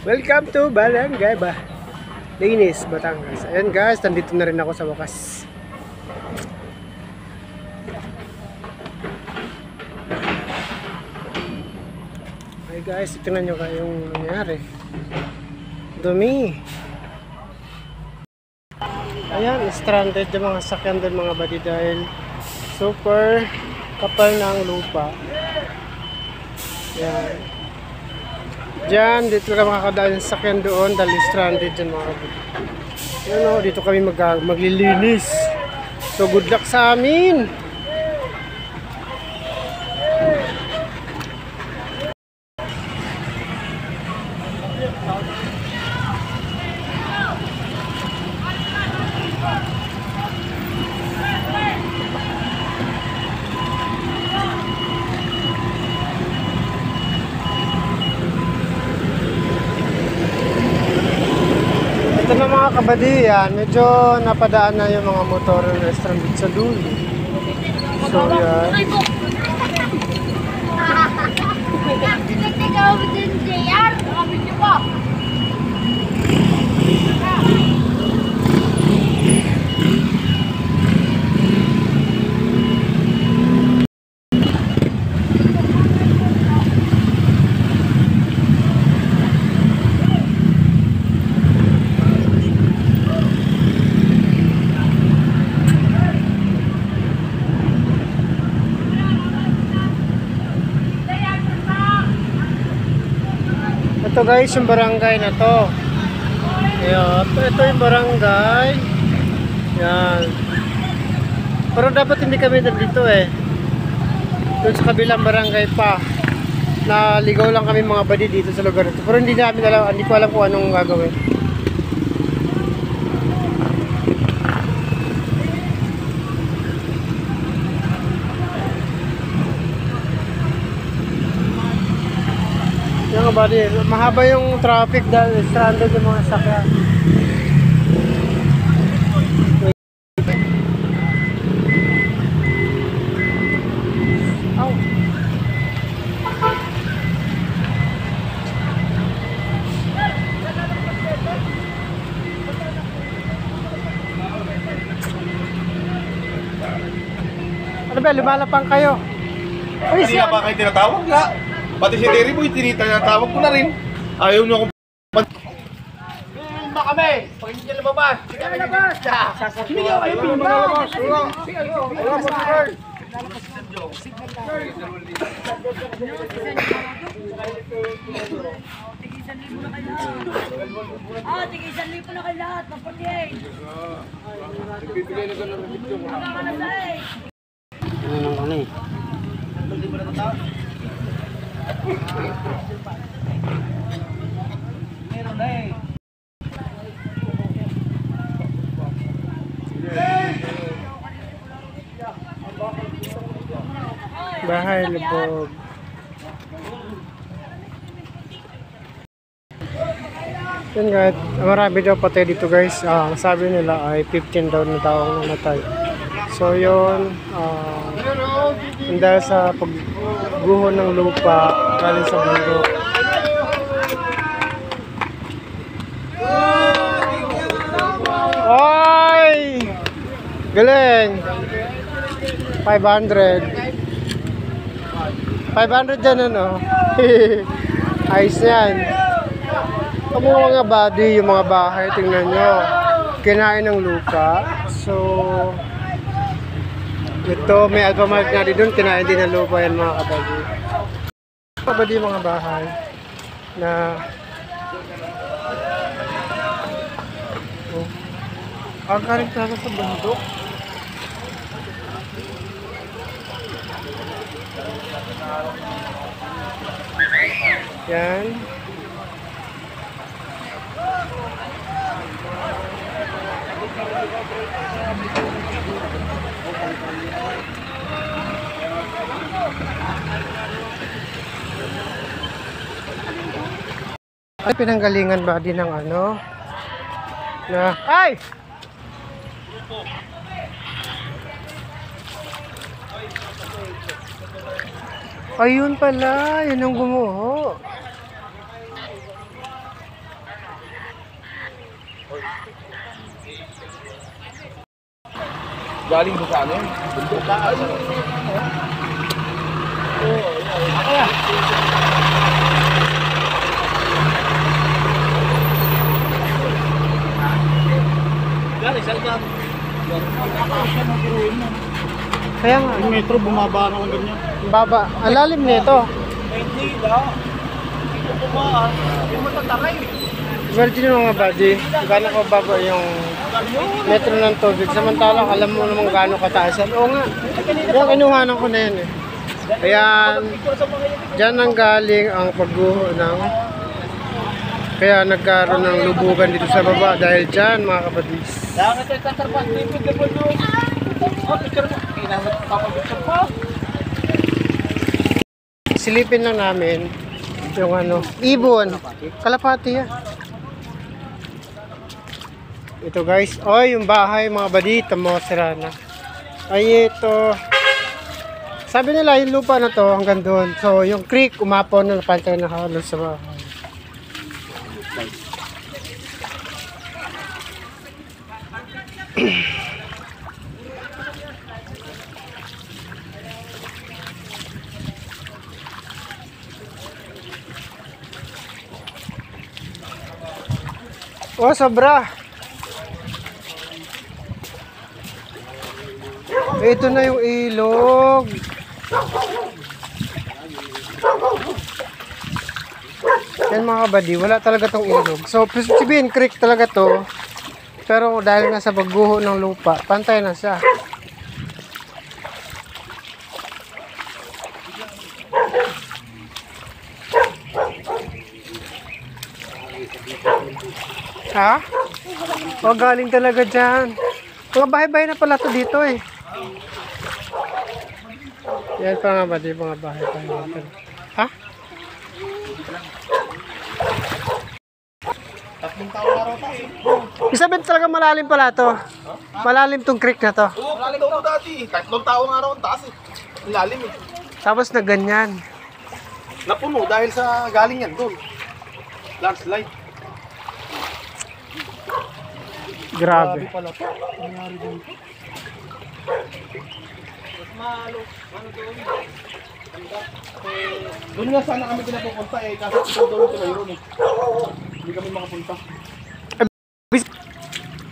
Welcome to Barangay Linis, Batangas. Ayan guys, nandito na rin ako sa wakas. Ay guys, tingnan nyo kayong nangyari. Dumi. Ayan, stranded yung mga sakyan doon mga buddy dahil super kapal ng lupa. Ayan. Diyan, dito ka makakadaan ng sakyan doon dahil stranded dyan mga buddy. Ayan o, dito kami maglilinis. So good luck sa amin! Ito na mga kabady yan, medyo napadaan na yung mga motor ng restaurant sa dulo. So yan. Ito guys, yung barangay na to. Ayan, ito yung barangay. Yan. Pero dapat hindi kami dito eh. Doon sa kabilang barangay pa. Naligaw lang kami mga buddy dito sa lugar ito. Pero hindi namin alam, hindi ko alam kung anong gagawin. Yung buddy, mahaba yung traffic dahil stranded yung mga sakyan. Ow. Ano ba, lumalapang kayo? Uy, Kanina ba kayo tinatawag nga? Pati si Terry Boy, tinatawag ko na rin. Ayaw nyo akong ba kami? Pag hindi nyo lumabas, hindi kami lumabas. Hindi nyo kayo lumabas. Tig-1,000 na kayo lahat, magpatiyin. Ano nang ano eh? Meron na eh. Bahay lubog. Yan guys, marami daw patay dito guys. Ang sabi nila ay 15 daw na taong namatay. So yun, dahil sa pagguho ng lupa galing sa bundok. Oy! Galing! 500. 500 dyan ano? Ayos yan. Ang mga body, yung mga bahay, tingnan nyo. Kinain ng lupa. So, ito, may Alphamart nga din doon. Kinain din ng lupa yan mga kabady. Kabady yung mga bahay na ang karing talaga sa bundok. Yan. Ay, pinanggalingan ba din ng ano? Na, ay! Ayun pala, yun ang gumuho. Galing doon sa ano yun? Bundok ka. Ako yan. Galing, saan ka? Kaya nga, Yung metro, bumaba na ng ganyan. baba. Ang lalim nito. Hindi lang. Hindi ko kumaan. Hindi mo tatakay. Imagine mga buddy, gano'n ko baba yung metro ng tubig. Samantalang alam mo naman gano'n kataas yan. Oo nga, yung kinuhanan ko na yan eh. Ayan, dyan ang galing ang pagguho ng... Kaya nagkaroon ng lubugan dito sa baba dahil dyan mga kabadis. Dapat ay tatarpas. Hindi ko doon. Oh, picture mo. Kailangan papapicture pa. Silipin lang namin yung ano, ibon. Kalapati yan. Ito guys, yung bahay mga badi, tamo sira na. Ay ito. Sabi nila yung lupa na to hanggang doon. So yung creek umapon na napantay na halos sa bahay. Oh, sobra. Ito na yung ilog. Yan mga kabady, wala talaga tong ilog. So, sabihin, creek talaga to. Pero dahil nga sa pagguho ng lupa, pantay na siya. Ha? O, galing talaga dyan. Mga bahay-bahay na pala to dito eh. Yan pa nga ba, di mga bahay-bahay natin. Ha? Isabihin talaga malalim pala to. Malalim tong creek na to. Oo, malalim daw dati. 3 taon nga raw ang taas eh. Ang lalim eh. Tapos na ganyan. Napuno dahil sa galing yan doon. Landslide. Grabe. Pala to. Nangyari doon. Doon nga sana kami pinapupunta eh. Kasi ito doon ito mayroon eh. Hindi kami makapunta.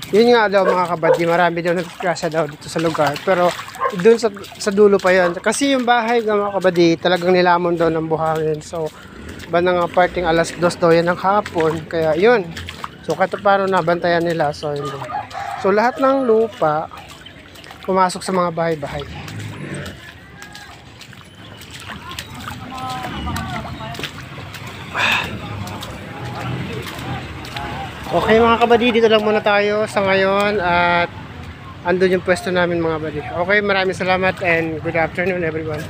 Yun nga daw mga kabady, marami daw nagkasya daw dito sa lugar. Pero doon sa dulo pa yan. Kasi yung bahay ng mga kabady, talagang nilamon daw ng buhangin. So, bandang parting 2:00 daw yan ng hapon. Kaya yun. So, kahit paano nabantayan nila. So, yun. So, lahat ng lupa pumasok sa mga bahay-bahay. Okay mga kabady, dito lang muna tayo sa ngayon at andun yung pwesto namin mga kabady. Okay, maraming salamat and good afternoon everyone.